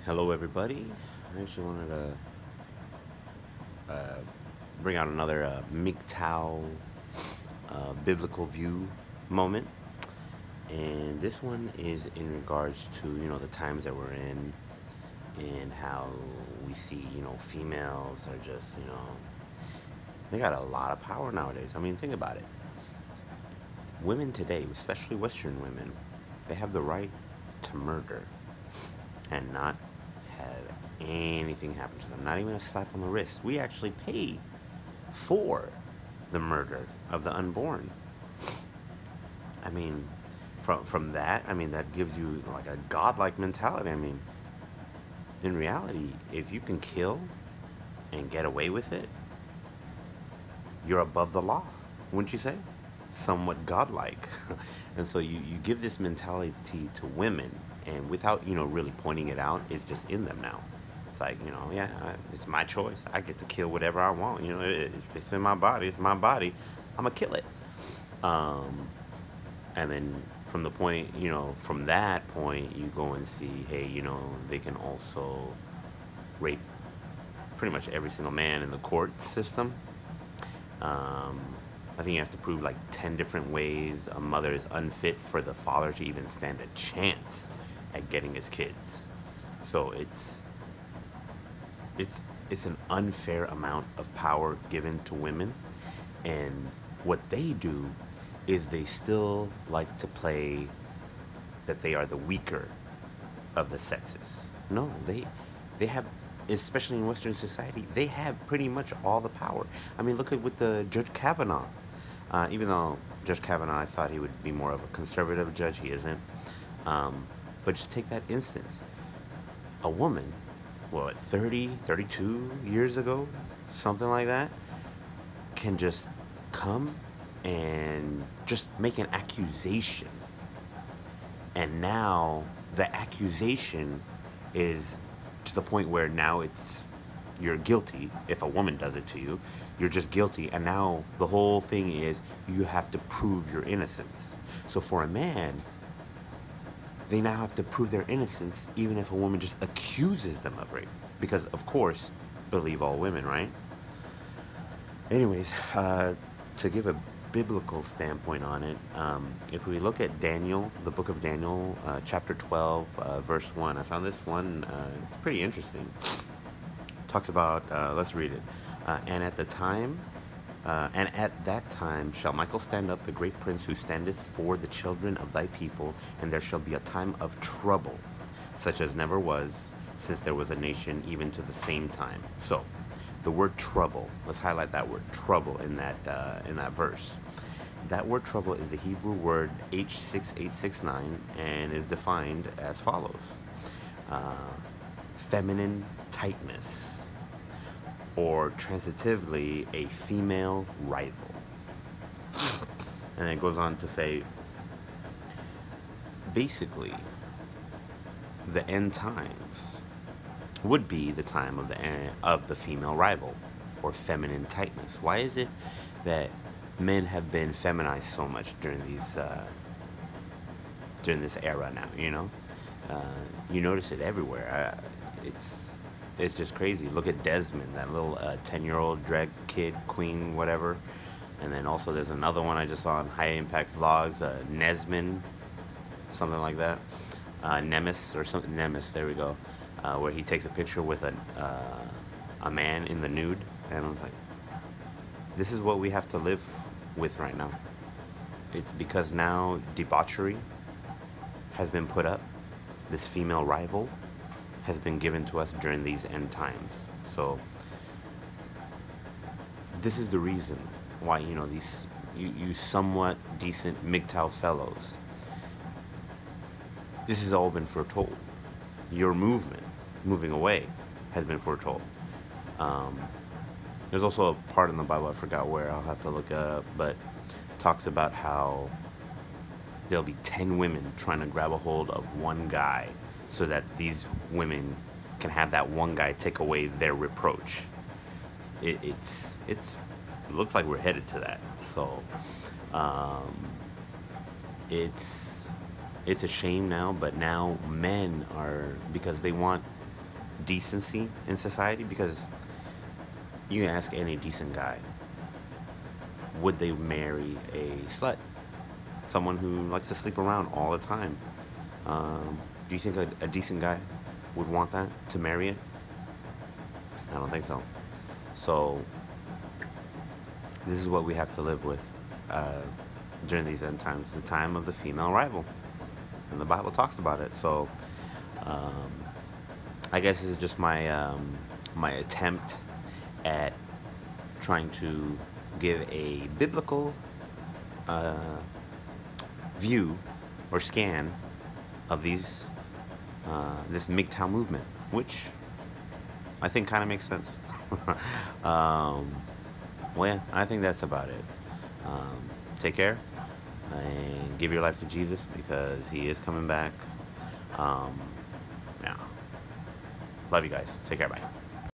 Hello, everybody. I actually wanted to bring out another MGTOW biblical view moment, and this one is in regards to the times that we're in and how we see females are just they got a lot of power nowadays. I mean, think about it. Women today, especially Western women, they have the right to murder and not have anything happen to them, not even a slap on the wrist. We actually pay for the murder of the unborn. I mean, from that, I mean, that gives you like a godlike mentality. I mean, in reality, if you can kill and get away with it, you're above the law, wouldn't you say? Somewhat godlike. And so you give this mentality to women, and without really pointing it out, it's just in them now. It's like, yeah, it's my choice. I get to kill whatever I want. If it's in my body, it's my body. I'm gonna kill it. Um, and then from the point, from that point, you go and see, hey, they can also rape pretty much every single man in the court system. Um, I think you have to prove like 10 different ways a mother is unfit for the father to even stand a chance at getting his kids. So it's it's an unfair amount of power given to women, and what they do is they still like to play that they are the weaker of the sexes. No, they have, especially in Western society, they have pretty much all the power. I mean, look at with the Judge Kavanaugh. Even though Judge Kavanaugh, I thought he would be more of a conservative judge, he isn't. But just take that instance. A woman, what, 30, 32 years ago, something like that, can just come and just make an accusation. And now the accusation is to the point where now you're guilty. If a woman does it to you, you're just guilty. And now the whole thing is you have to prove your innocence. So for a man, they now have to prove their innocence even if a woman just accuses them of rape. Because, of course, believe all women, right? Anyways, to give a biblical standpoint on it, if we look at Daniel, the book of Daniel, chapter 12, verse 1, I found this one, it's pretty interesting. Talks about, let's read it. And at that time shall Michael stand up, the great prince who standeth for the children of thy people, and there shall be a time of trouble, such as never was, since there was a nation, even to the same time. So, the word trouble, let's highlight that word trouble in that verse. That word trouble is the Hebrew word H6869 and is defined as follows. Feminine tightness, or transitively, a female rival. And it goes on to say, basically, the end times would be the time of the female rival, or feminine tightness. Why is it that men have been feminized so much during this era now? You notice it everywhere. It's just crazy. Look at Desmond, that little 10-year-old drag kid, queen, whatever. And then also there's another one I just saw on High Impact Vlogs, Nesmin, something like that. Nemes or something. Nemes, there we go. Where he takes a picture with a man in the nude. And I was like, this is what we have to live with right now. It's because now debauchery has been put up. This female rival has been given to us during these end times. So this is the reason why these you somewhat decent MGTOW fellows, this has all been foretold. Your moving away, has been foretold. There's also a part in the Bible, I forgot where, I'll have to look it up, but talks about how there'll be 10 women trying to grab a hold of one guy so that these women can have that one guy take away their reproach. It looks like we're headed to that. So it's a shame now, but now men are, because they want decency in society, because you can ask any decent guy, would they marry a slut? Someone who likes to sleep around all the time. Do you think a decent guy would want that, to marry it? I don't think so. So this is what we have to live with during these end times, the time of the female rival. And the Bible talks about it. So um, I guess this is just my attempt at trying to give a biblical uh, view or scan of these this MGTOW movement, which I think kind of makes sense. Well, yeah, I think that's about it. Take care and give your life to Jesus, because he is coming back. Yeah. Love you guys. Take care. Bye.